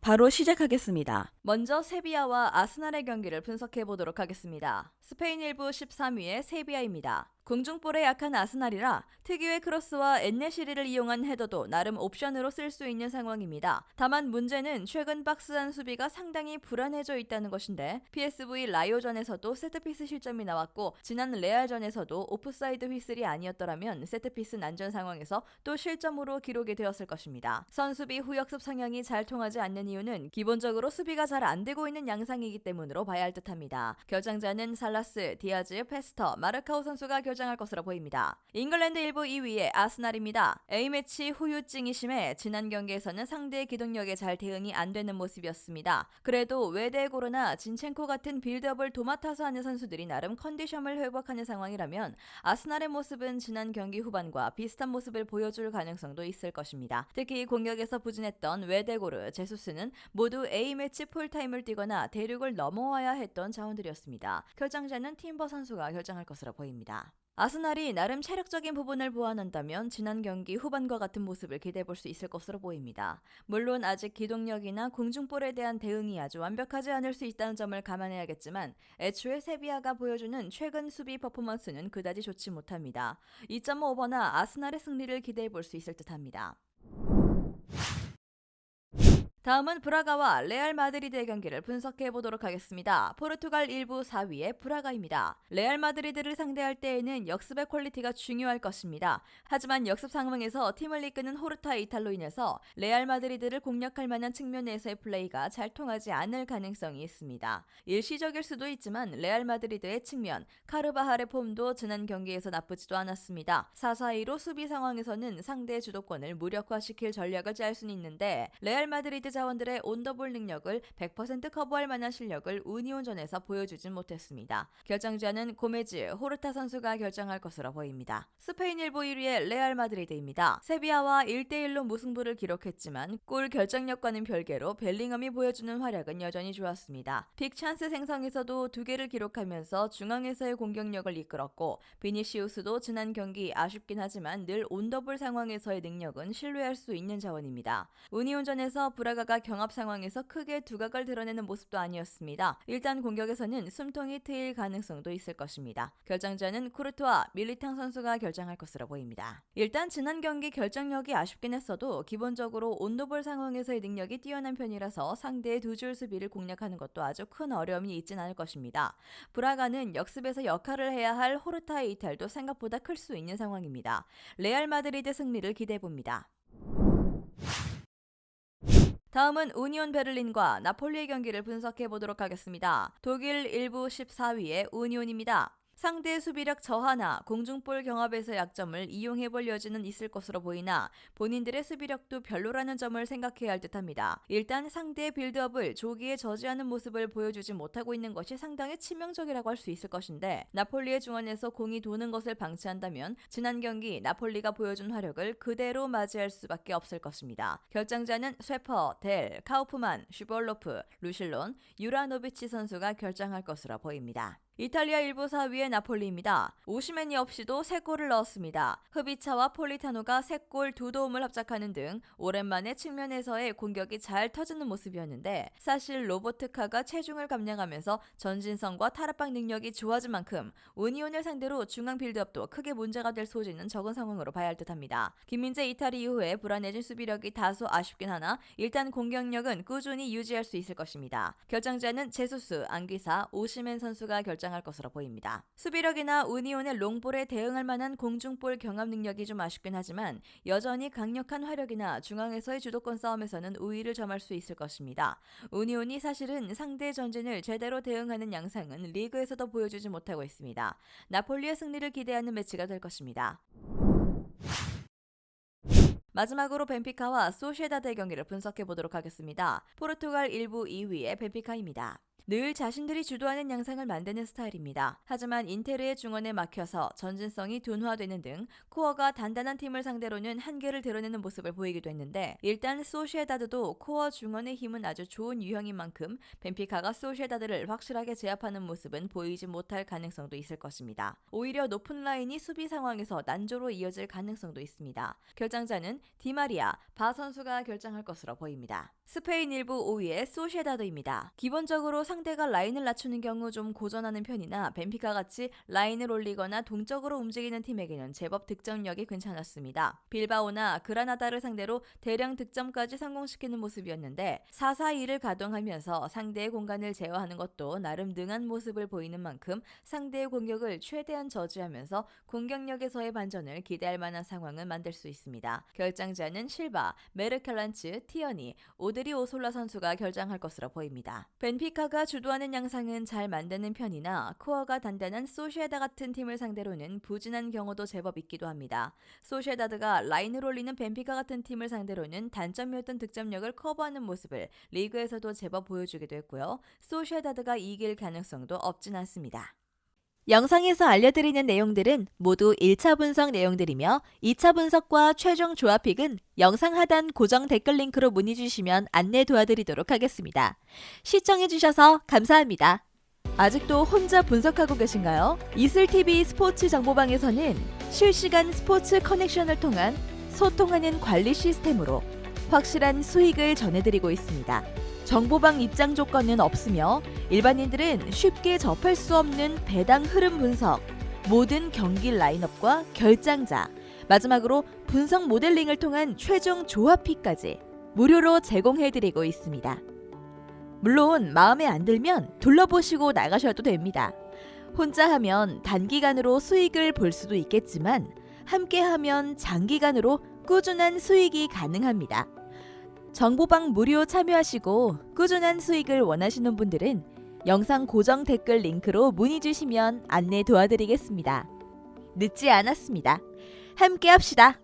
바로 시작하겠습니다. 먼저 세비야와 아스날의 경기를 분석해 보도록 하겠습니다. 스페인 1부 13위의 세비야입니다. 공중볼에 약한 아스날이라 특유의 크로스와 엔네시리를 이용한 헤더도 나름 옵션으로 쓸 수 있는 상황입니다. 다만 문제는 최근 박스한 수비가 상당히 불안해져 있다는 것인데 PSV 라이오전에서도 세트피스 실점이 나왔고 지난 레알전에서도 오프사이드 휘슬이 아니었더라면 세트피스 난전 상황에서 또 실점으로 기록이 되었을 것입니다. 선수비 후역습 성향이 잘 통하지 않는 이유는 기본적으로 수비가 잘 안되고 있는 양상이기 때문으로 봐야 할 듯합니다. 결장자는 살라스, 디아즈, 페스터, 마르카오 선수가 결장할 것으로 보입니다. 잉글랜드 1부 2위의 아스날입니다. A매치 후유증이 심해 지난 경기에서는 상대의 기동력에 잘 대응이 안 되는 모습이었습니다. 그래도 웨데고르나 진첸코 같은 빌드업을 도맡아서 하는 선수들이 나름 컨디션을 회복하는 상황이라면 아스날의 모습은 지난 경기 후반과 비슷한 모습을 보여줄 가능성도 있을 것입니다. 특히 공격에서 부진했던 웨데고르, 제수스는 모두 A매치 풀타임을 뛰거나 대륙을 넘어와야 했던 자원들이었습니다. 결장자는 팀버 선수가 결정할 것으로 보입니다. 아스날이 나름 체력적인 부분을 보완한다면 지난 경기 후반과 같은 모습을 기대해볼 수 있을 것으로 보입니다. 물론 아직 기동력이나 공중볼에 대한 대응이 아주 완벽하지 않을 수 있다는 점을 감안해야겠지만 애초에 세비야가 보여주는 최근 수비 퍼포먼스는 그다지 좋지 못합니다. 2.5오버나 아스날의 승리를 기대해볼 수 있을 듯합니다. 다음은 브라가와 레알 마드리드의 경기를 분석해 보도록 하겠습니다. 포르투갈 1부 4위의 브라가입니다. 레알 마드리드를 상대할 때에는 역습의 퀄리티가 중요할 것입니다. 하지만 역습 상황에서 팀을 이끄는 호르타 이탈로 인해서 레알 마드리드를 공략할 만한 측면에서의 플레이가 잘 통하지 않을 가능성이 있습니다. 일시적일 수도 있지만 레알 마드리드의 측면, 카르바할의 폼도 지난 경기에서 나쁘지도 않았습니다. 4-4-2로 수비 상황에서는 상대의 주도권을 무력화시킬 전략을 짤 수는 있는데 레알 마드리드 자원들의 온더볼 능력을 100% 커버할 만한 실력을 우니온전에서 보여주진 못했습니다. 결정자는 고메즈, 호르타 선수가 결정할 것으로 보입니다. 스페인 1부 1위의 레알 마드리드입니다. 세비야와 1대1로 무승부를 기록했지만 골 결정력과는 별개로 벨링엄이 보여주는 활약은 여전히 좋았습니다. 빅 찬스 생성에서도 2개를 기록하면서 중앙에서의 공격력을 이끌었고 비니시우스도 지난 경기 아쉽긴 하지만 늘 온더볼 상황에서의 능력은 신뢰할 수 있는 자원입니다. 우니온전에서 브라가가 경합 상황에서 크게 두각을 드러내는 모습도 아니었습니다. 일단 공격에서는 숨통이 트일 가능성도 있을 것입니다. 결정자는 쿠르투아, 밀리탕 선수가 결정할 것으로 보입니다. 일단 지난 경기 결정력이 아쉽긴 했어도 기본적으로 온더볼 상황에서의 능력이 뛰어난 편이라서 상대의 두 줄 수비를 공략하는 것도 아주 큰 어려움이 있진 않을 것입니다. 브라가는 역습에서 역할을 해야 할 호르타의 이탈도 생각보다 클 수 있는 상황입니다. 레알 마드리드 승리를 기대해봅니다. 다음은 우니온 베를린과 나폴리의 경기를 분석해 보도록 하겠습니다. 독일 1부 14위의 우니온입니다. 상대의 수비력 저하나 공중볼 경합에서 약점을 이용해볼 여지는 있을 것으로 보이나 본인들의 수비력도 별로라는 점을 생각해야 할 듯합니다. 일단 상대의 빌드업을 조기에 저지하는 모습을 보여주지 못하고 있는 것이 상당히 치명적이라고 할 수 있을 것인데 나폴리의 중원에서 공이 도는 것을 방치한다면 지난 경기 나폴리가 보여준 화력을 그대로 맞이할 수밖에 없을 것입니다. 결정자는 쇠퍼, 델, 카우프만, 슈벌로프, 루실론, 유라노비치 선수가 결정할 것으로 보입니다. 이탈리아 1부 4위의 나폴리입니다. 오시멘이 없이도 3골을 넣었습니다. 흐비차와 폴리타노가 3골 2도움을 합작하는 등 오랜만에 측면에서의 공격이 잘 터지는 모습이었는데 사실 로버트카가 체중을 감량하면서 전진성과 탈압박 능력이 좋아진 만큼 우니온을 상대로 중앙 빌드업도 크게 문제가 될 소지는 적은 상황으로 봐야 할 듯합니다. 김민재 이탈 이후에 불안해진 수비력이 다소 아쉽긴 하나 일단 공격력은 꾸준히 유지할 수 있을 것입니다. 결정자는 제수스, 안귀사, 오시멘 선수가 결정할 것으로 보입니다. 수비력이나 우니온의 롱볼에 대응할 만한 공중볼 경합 능력이 좀 아쉽긴 하지만 여전히 강력한 화력이나 중앙에서의 주도권 싸움에서는 우위를 점할 수 있을 것입니다. 우니온이 사실은 상대 전진을 제대로 대응하는 양상은 리그에서도 보여주지 못하고 있습니다. 나폴리의 승리를 기대하는 매치가 될 것입니다. 마지막으로 벤피카와 소시에다드의 경기를 분석해 보도록 하겠습니다. 포르투갈 1부 2위의 벤피카입니다. 늘 자신들이 주도하는 양상을 만드는 스타일입니다. 하지만 인텔의 중원에 막혀서 전진성이 둔화되는 등 코어가 단단한 팀을 상대로는 한계를 드러내는 모습을 보이기도 했는데, 일단 소시에다드도 코어 중원의 힘은 아주 좋은 유형인 만큼 벤피카가 소시에다드를 확실하게 제압하는 모습은 보이지 못할 가능성도 있을 것입니다. 오히려 높은 라인이 수비 상황에서 난조로 이어질 가능성도 있습니다. 결장자는 디마리아, 바 선수가 결정할 것으로 보입니다. 스페인 1부 5위의 소시에다드입니다. 기본적으로 상대가 라인을 낮추는 경우 좀 고전하는 편이나 벤피카 같이 라인을 올리거나 동적으로 움직이는 팀에게는 제법 득점력이 괜찮았습니다. 빌바오나 그라나다를 상대로 대량 득점까지 성공시키는 모습이었는데 4-4-2를 가동하면서 상대의 공간을 제어하는 것도 나름 능한 모습을 보이는 만큼 상대의 공격을 최대한 저지하면서 공격력에서의 반전을 기대할 만한 상황을 만들 수 있습니다. 결장자는 실바, 메르켈란츠, 티어니, 오드리 오솔라 선수가 결장할 것으로 보입니다. 벤피카가 주도하는 양상은 잘 만드는 편이나 코어가 단단한 소시에다 같은 팀을 상대로는 부진한 경우도 제법 있기도 합니다. 소시에다드가 라인을 올리는 벤피카 같은 팀을 상대로는 단점이었던 득점력을 커버하는 모습을 리그에서도 제법 보여주기도 했고요. 소시에다드가 이길 가능성도 없진 않습니다. 영상에서 알려드리는 내용들은 모두 1차 분석 내용들이며 2차 분석과 최종 조합픽은 영상 하단 고정 댓글 링크로 문의 주시면 안내 도와드리도록 하겠습니다. 시청해주셔서 감사합니다. 아직도 혼자 분석하고 계신가요? 이슬TV 스포츠 정보방에서는 실시간 스포츠 커넥션을 통한 소통하는 관리 시스템으로 확실한 수익을 전해드리고 있습니다. 정보방 입장 조건은 없으며 일반인들은 쉽게 접할 수 없는 배당 흐름 분석, 모든 경기 라인업과 결장자, 마지막으로 분석 모델링을 통한 최종 조합픽까지 무료로 제공해드리고 있습니다. 물론 마음에 안 들면 둘러보시고 나가셔도 됩니다. 혼자 하면 단기간으로 수익을 볼 수도 있겠지만 함께하면 장기간으로 꾸준한 수익이 가능합니다. 정보방 무료 참여하시고 꾸준한 수익을 원하시는 분들은 영상 고정 댓글 링크로 문의 주시면 안내 도와드리겠습니다. 늦지 않았습니다. 함께 합시다.